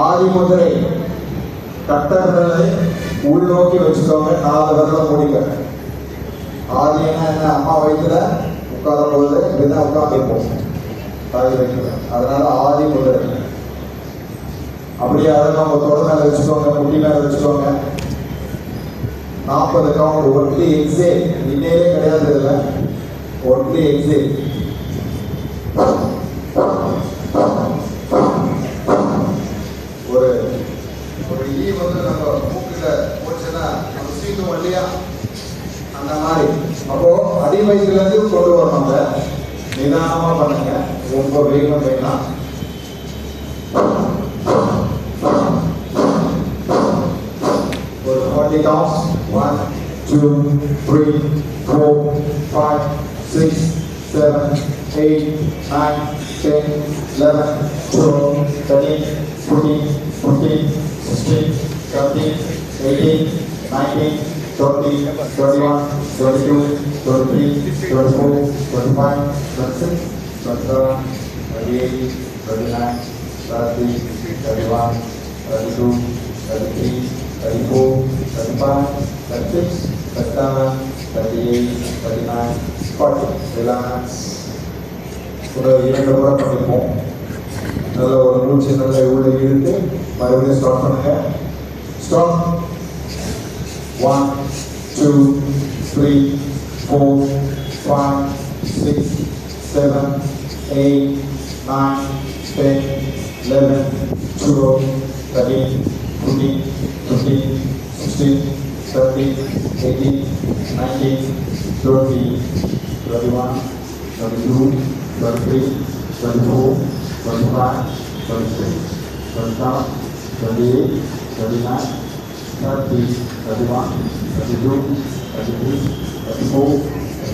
ஆதி முதிரை கட்டங்களை உள்நோக்கி வச்சுக்கோங்க. 4 விரல முடிங்க. ஆதினா என்ன? அம்மா வயிற்றுல உட்காரும் போது இப்படிதான் உட்காந்துருப்போம் தாய் வயிற்றுல. அதனால ஆதி முதிரை. அப்படியே அதை நம்ம தொட மேல வச்சுக்கோங்க, முட்டி மேல வச்சுக்கோங்க. 40 கவுண்ட். Only exhale. இன்னையிலே கிடையாது. இதுல ஒன்லி எக்ஸேல். ஒரு ஈ வந்து நம்ம மூக்குல போச்சுன்னா நம்ம சீட்டும் இல்லையா, அந்த மாதிரி. அப்போ அடி வயிற்றுல இருந்து கொண்டு வரணும். நிதானமா பண்ணுங்க, ரொம்ப வேகம் வேணாம். ஒரு 40 counts. 1 2 3 4 5 6 7 8 9 10 11 12 13 14 15 16 17 18 19 20 21 22 23 24 25 26 27 28 29 30 31 32 33 34 35 36 37 38 39 40. Relax. ஒரு 2 முறை பண்ணிப்போம். நல்ல ஒரு மூச்சு நல்ல உள்ள இழுத்து மறுபடியும் ஸ்டார்ட் பண்ணுங்க. ஸ்டார்ட். 1 2 3 4 5 6 7 8 9 10 11 12 13 14 15 16 17 18 19 20 21 22 23 24 25 26 27 28 29 30 31 32 33 34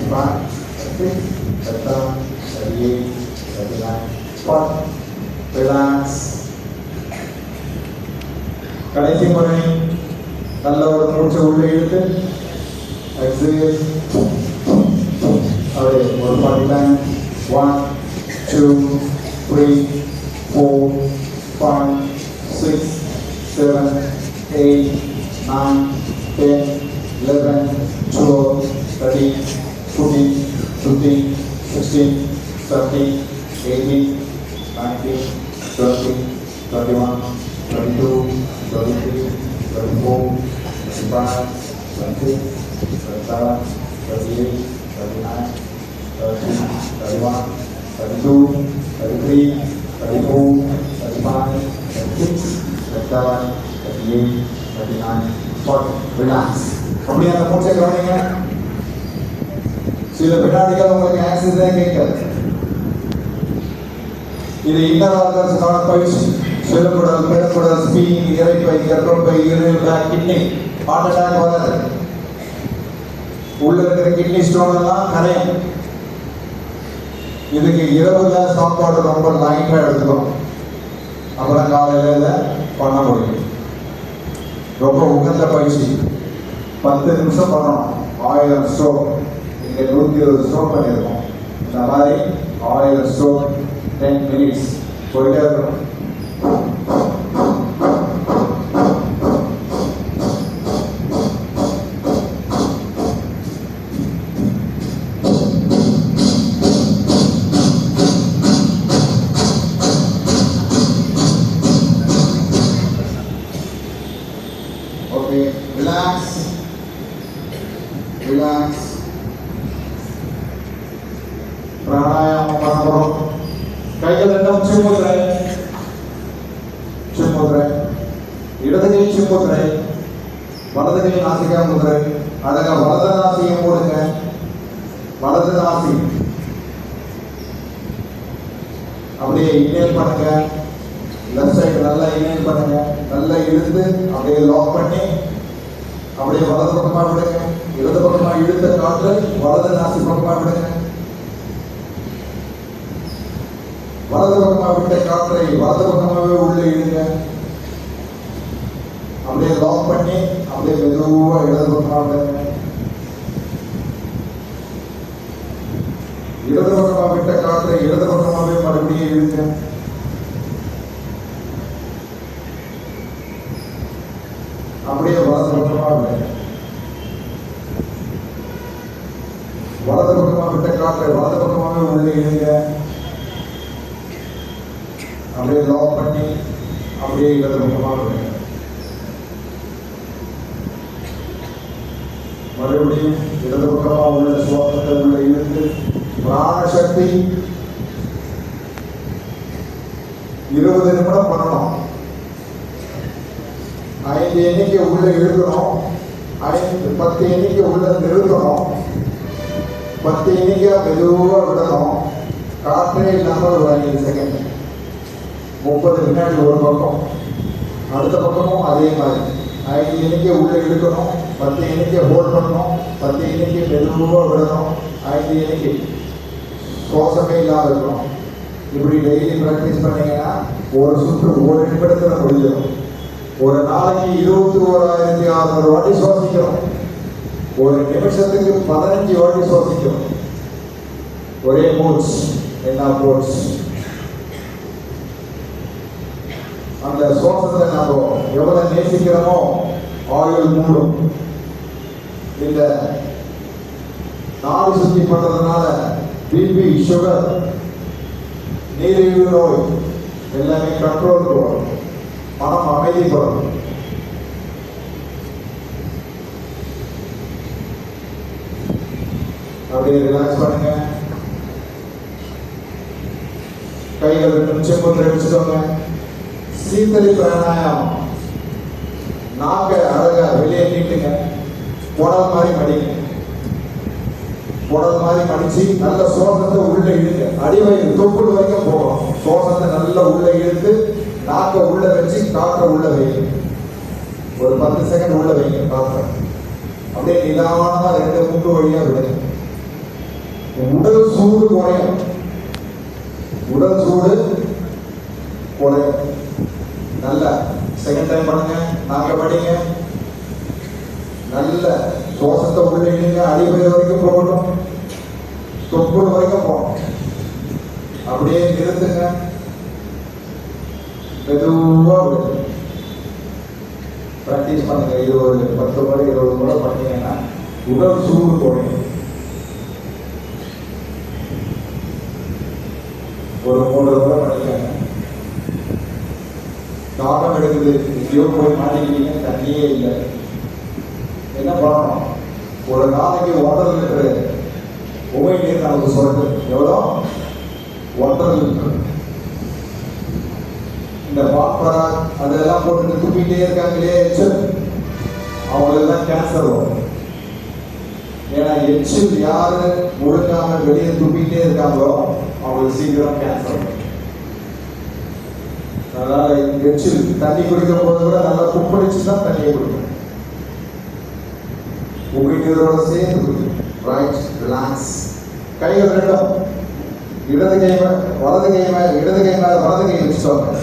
35 36 37 38 39 40. Relax. கடைசி முறை நல்ல ஒரு மூச்சு உள்ள இழுத்து எக்ஸேல். அப்படியே ஒரு 40 டைம். 1 2 3 4 5 6 7 8 9 10 11 12 13 14 15 16 17 18 19 20 21 22 23 24 25 26 27 28 29 30 31 32 33 34 35 36 37 38 39 40. Relax. அப்படியே அந்த மூச்சை கவனிங்க. சில வினாடிகள் உங்களுக்கு ஆக்சிஸ் தான் கேட்காது. இது இன்னர் ஆர்கன்ஸ்க்கான பயிற்சி. சிறுகுடல், பெருங்குடல், ஸ்பீன், இறைப்பை, கர்ப்பப்பை, யூரினரி, கிட்னி. ஹார்ட் அட்டாக் வராது. உள்ள இருக்கிற கிட்னி ஸ்டோன் எல்லாம் கரையும். இதுக்கு இரவுல சாப்பாடு ரொம்ப லைட்டா எடுத்துக்கணும். அப்புறம் காலையில பண்ண முடியும். ரொம்ப உகந்த பயிற்சி. 10 நிமிஷம் பண்ணணும். 1000 ஸ்ட்ரோக். இங்கே 120 ஸ்ட்ரோக் பண்ணியிருக்கோம். இந்த மாதிரி 1000 ஸ்ட்ரோக் 10 minutes போயிட்டே இருக்கணும். Okay, relax. Relax. பிராணாயாமம் பண்ண போறோம். கைகள் ரெண்டும் சின்முத்திரை. சின்முத்திரை. இடது கை சின்முத்திரை. வலது கை நாசிகா முத்திரை. அழகா வலது நாசியம் போடுங்க. வலது நாசி. அப்படியே இன்ஹேல் பண்ணுங்க. லெஃப்ட் சைடு நல்லா இன்ஹேல் பண்ணுங்க. நல்லா இழுத்து அப்படியே லாக் பண்ணி அப்படியே வலது பக்கமா விடுங்க. இடது பக்கமா இழுத்த காற்று வலது நாசி பக்கமா விடுங்க. வலது பக்கமா விட்ட காற்றை வலது பக்கமாவே உள்ளே இழுங்க. அப்படியே லாக் பண்ணி அப்படியே மெதுவா இடது பக்கமா விடுங்க. இடது பக்கமா விட்ட காற்றை இடது பக்கமாவே மறுபடியும் இழுங்க. விடுங்க. வலது பக்கமா விட்ட காற்றை வலது பக்கமாவே உள்ளே இழுங்க. அப்படியே லாக் பண்ணி அப்படியே இடது பக்கமா விடுங்க. மறுபடியும் இடது பக்கமா உள்ள சுவாசத்தை உள்ள இழுத்து பிராணசக்தி 20 நிமிடம் பண்ணணும். 5 எண்ணிக்கை உள்ள இழுக்கணும், 10 எண்ணிக்கை உள்ள நிறுத்தணும், 10 எண்ணிக்கை மெதுவா விடணும். காற்றே இல்லாமல் ஒரு 5 செகண்ட். 30 வினாடி ஒரு பக்கம், அடுத்த பக்கமும் அதே மாதிரி 5 எண்ணிக்கை உள்ள இழுக்கணும், 10 எண்ணிக்கை ஹோல்ட் பண்ணணும், 10 எண்ணிக்கை மெதுவாக விடணும், 5 எண்ணிக்கை சுவாசமே இல்லாமல் இருக்கணும். இப்படி டெய்லி ப்ராக்டிஸ் பண்ணீங்கன்னா ஒரு சுற்று ஒரு நிமிடத்தில் முடிஞ்சிடும். ஒரு நாளைக்கு 21,600 வாட்டி சுவாசிக்கிறோம். ஒரு நிமிஷத்துக்கு 15 வாட்டி சுவாசிக்கிறோம். ஒரே மூச்சு, என்ன போச்சு. அந்த சுவாசத்தை நாம் எவ்வளவு நேசிக்கிறோமோ ஆயுள் மூடும். இந்த நாடி சுத்தி பண்றதுனால பிபி, சுகர், நீரிழிவு நோய் எல்லாமே கண்ட்ரோலுக்கு வரும். மனம் அமைதிப்படும். அப்படியே ரிலாக்ஸ் பண்ணுங்க. கைகள் 2 நிமிஷம் வச்சுக்கோங்க. சீத்தளி பிராணாயாமம். நாக்க அழகா வெளியே நீட்டுங்க. குடல் மாதிரி மடிங்க. குடல் மாதிரி மடிச்சு நல்ல சுவாசத்தை உள்ள இழுங்க. அடிவயிறு தொப்புள் வரைக்கும் போகணும். சுவாசத்தை நல்லா உள்ள இழுத்து நாக்க உள்ள வச்சு காற்றை உள்ள வைங்க. ஒரு 10 செகண்ட் உள்ள வைங்க காற்றை. அப்படியே நிதானமா 2 மூக்கு வழியா விடுங்க. உடல் சூடு குறையும். உடல் சூடு குறையும். நல்ல செகண்ட் டைம் பண்ணுங்க. நாக்க படிங்க. நல்ல சுவாசத்தை உள்ள இழுங்க. அடிவயிறு வரைக்கும் போகணும். தொப்புள் வரைக்கும் போகணும். அப்படியே நிறுத்துங்க. மெதுவா விடுங்க. ப்ராக்டிஸ் பண்ணுங்க. இது ஒரு 10 முறை 20 முறை பண்ணீங்கன்னா உடல் சூடு குறையும். ஒரு 3 முறை பண்ணிக்கங்க. தாகம் எடுக்குது, எங்கேயோ போய் மாட்டிக்கிட்டீங்க, தண்ணியே இல்லை, என்ன பண்ணணும்? ஒரு நாளைக்கு 1.5 லிட்டரு உமை நீர் நமக்கு சொல்றது எவ்வளோ? 1.5 லிட்டர். இந்த பாப்பரா அதெல்லாம் போட்டு துப்பிட்டே இருக்காங்களே எச்சில், அவங்களுக்கு தான் கேன்சர் வரும். ஏன்னா எச்சில் யாரு முழுக்காம வெளியே துப்பிட்டே இருக்காங்களோ அவங்களுக்கு சீக்கிரம் கேன்சர் வரும். அதனால எச்சில் தண்ணி குடிக்கும் போது கூட நல்லா குப்பளிச்சு தான் தண்ணியை குடிக்கணும். உமிழ்நீரோட சேர்ந்து குடிக்கணும். Right, relax. கைகள் 2 இடது கை வலது கை மேல, இடது கை மேல வலது கை வச்சுக்கோங்க.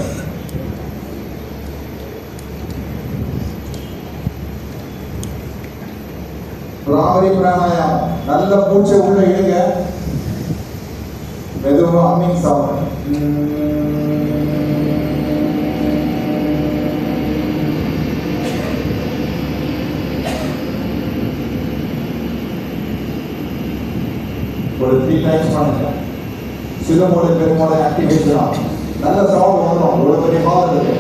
பிராமரி பிராணாயாமம். நல்ல மூச்சை உள்ள இழுங்க. மெதுவா ஹம்மிங் சவுண்ட். ஒரு 3 டைம்ஸ் பண்ணுங்க. சிறுமூளை பெருமூளை ஆக்டிவேஷன் ஆகும். நல்ல சவுண்ட் வந்துடும். ஒரு பெரிய பால் இருக்கு.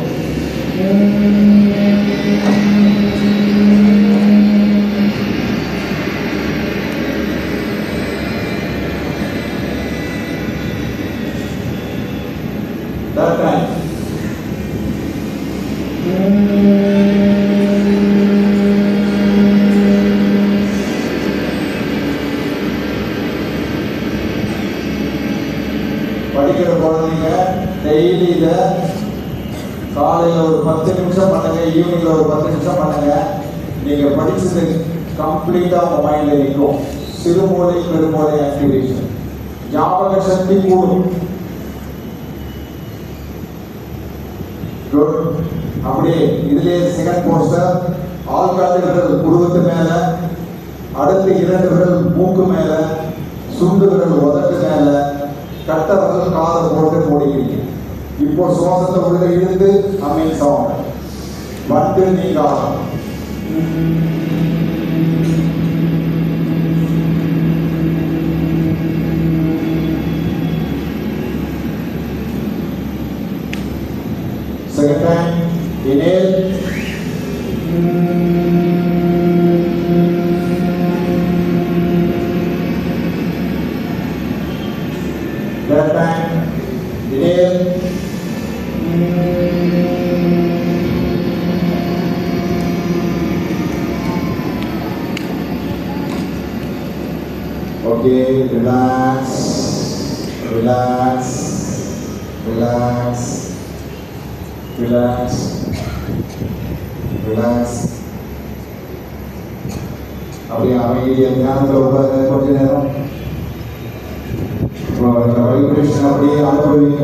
படிக்கிற குழந்தைங்க டெய்லி இதை காலையில் ஒரு 10 நிமிஷம் பண்ணுங்க, ஈவினிங்ல ஒரு 10 நிமிஷம் பண்ணுங்க. நீங்க படிச்சது கம்ப்ளீட்டா உங்க மைண்ட்ல இருக்கும். சிறுமூளை பெருமூளை ஆக்டிவேஷன், ஞாபக சக்தி கூடும். அப்படியே இதுலயே செகண்ட் போஸ்டர், ஆள்காட்டு விரல் புருவத்து மேல, அடுத்து 2 விரல் மூக்கு மேல, சுண்டு விரல் உதட்டு மேல, கட்ட விரல் காதை போட்டு மூடிக்கிறீங்க. இப்போ சுவாசத்தை உள்ள இழுத்து அம்மிங் சவுண்ட். வண்டு நீங்காரம். Second time, inhale. Third time, inhale. Okay, relax, relax, relax, relax, relax. அப்படியே அமைதியை ஞானத்தில் உட்கார்ந்து கொஞ்ச நேரம் இந்த வைப்ரேஷன் அப்படியே அனுபவிங்க.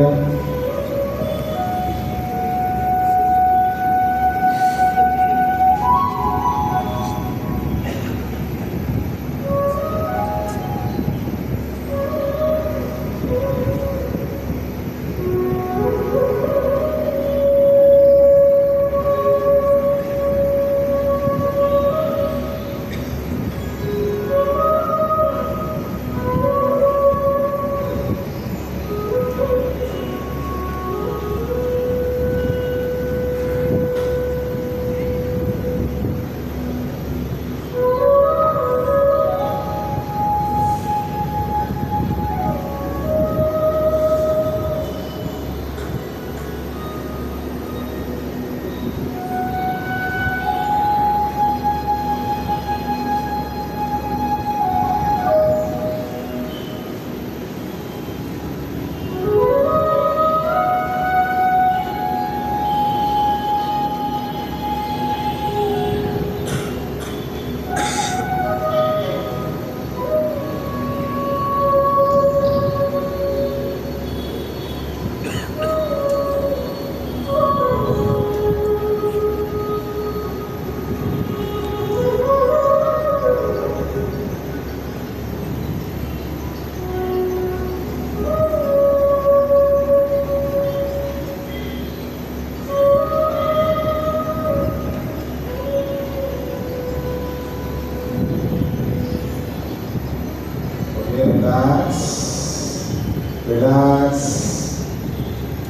ரிலாக்ஸ்.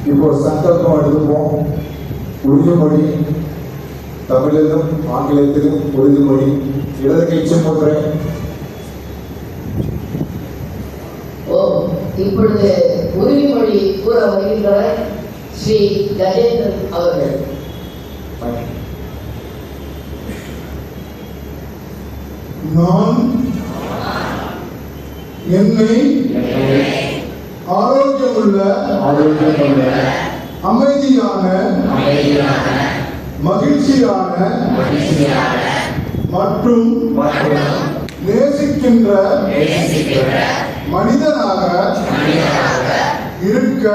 இப்போ சங்கல்பம் எடுத்துப்போம். உறுதிமொழி, தமிழிலும் ஆங்கிலத்திலும் உறுதிமொழி. இடது கை முத்திரை. இப்பொழுது உறுதிமொழி கூற வருகின்றவர் ஸ்ரீ கஜேந்திரன் அவர்கள். நான் என்னை ஆரோக்கியமுள்ள அமைதியான மகிழ்ச்சியான மற்றும் நேசிக்கின்ற மனிதனாக இருக்க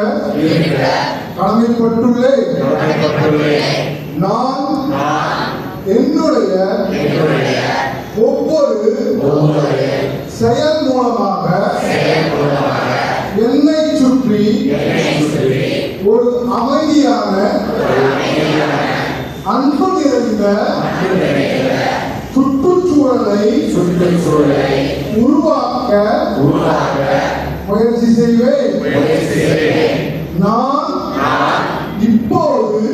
கடமைப்பட்டுள்ளேன். நான் என்னுடைய ஒவ்வொரு செயல் மூலமாக என்னை சுற்றி ஒரு அமைதியான அன்பு நிறைந்த சுற்றுச்சூழலை உருவாக்க முயற்சி செய்வேன். நான் இப்போது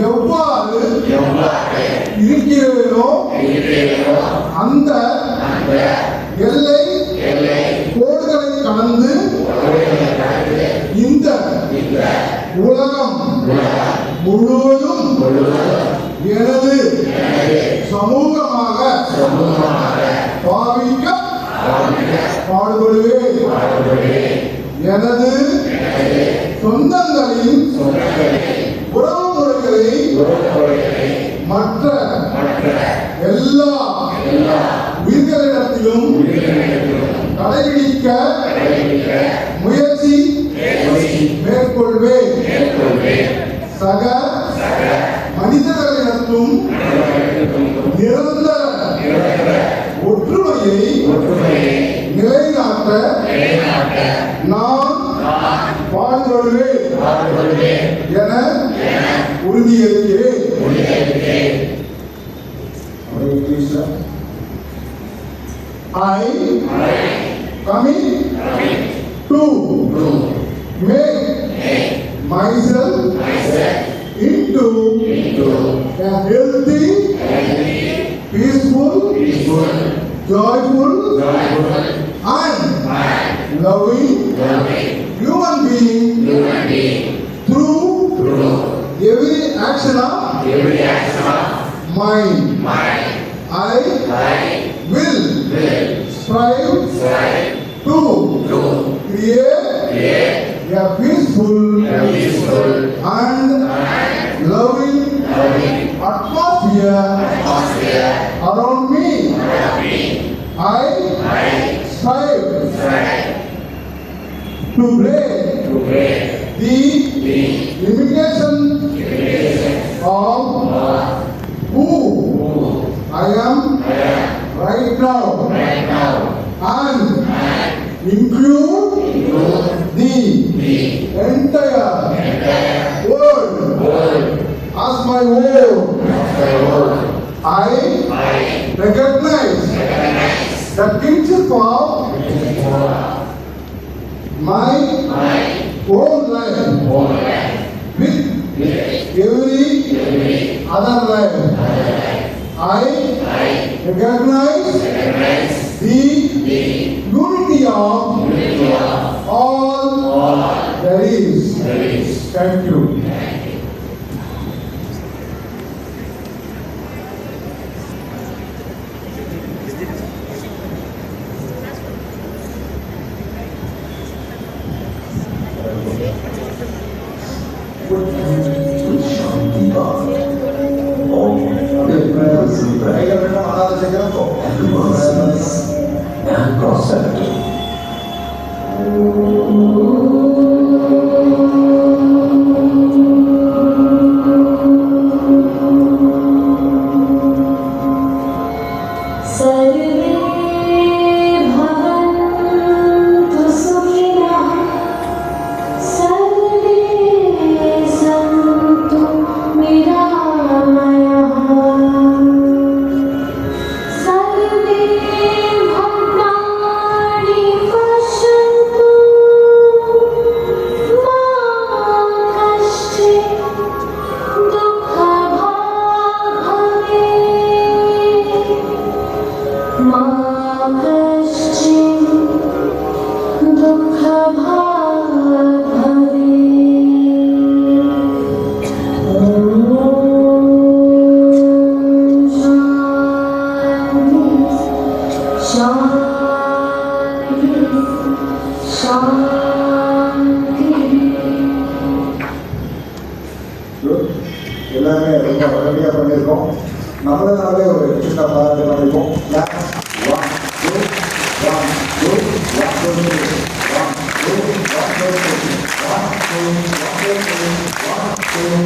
எவ்வாறு இருக்கிறேனோ அந்த எல்லை கோடுகளை கடந்து இந்த உலகம் முழுவதும் எனது சமூகமாக பாவிக்க பாடுபடுவேன். எனது சொந்தங்களின் உறவுமுறைகளை மற்ற எல்லா உயிர்களிடத்திலும் கடைபிடிக்க முயற்சி மேற்கொள்வேன். சக மனிதர்களிடத்தும் நிரந்தர ஒற்றுமையை நிலைநாட்ட நான் பாடுபடுவேன் என உறுதியேற்கிறேன். I commit to make myself into a healthy, peaceful, joyful, and loving human being through every action of mine. I will strive to create a peaceful and loving atmosphere around me. I strive to break the limitation of who I am right now and include the entire world as my own. I recognize the kinship of my own life with every other life. I recognize the unity of all there is. Thank you. And prosperity. सर्वे भवन्तु सुखिनः सर्वे सन्तु निरामयाः सर्वे भद्राणि पश्यन्तु मा कश्चित् दुःखभाग् भवेत् मा कश्चित् दुःखभाग् भवेत्। ॐ शान्ति शान्ति Good. எல்லாமே ரொம்ப அருமையாக பண்ணியிருக்கோம். நம்மளாலே ஒரு சின்ன பாராட்டு பண்ணியிருக்கோம். Clap. 1, 2, 1, 2, 1, 2, 1, 2, 1, 2,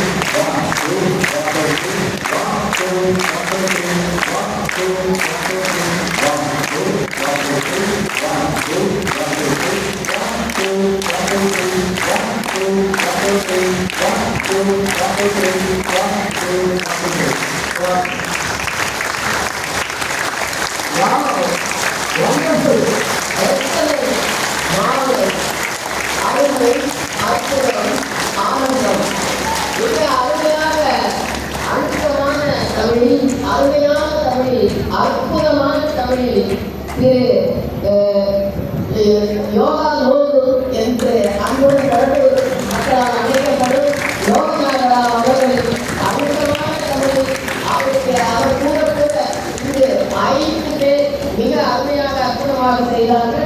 1, 2, Wonderful. Excellent. Marvelous. அருமை, அற்புதம், ஆனந்தம். மிக அருமையாக அற்புதமான தமிழில், அருமையான தமிழில், அற்புதமான தமிழில் யோகா நோது என்று அன்போடு கடந்து மக்களால் அழைக்கப்படும் யோகநாதரா அவர்கள் அற்புதமான தமிழில் அவருக்கு அவர் கூட இங்கு 5 பேர் மிக அருமையாக அற்புதமாக செய்தார்கள்.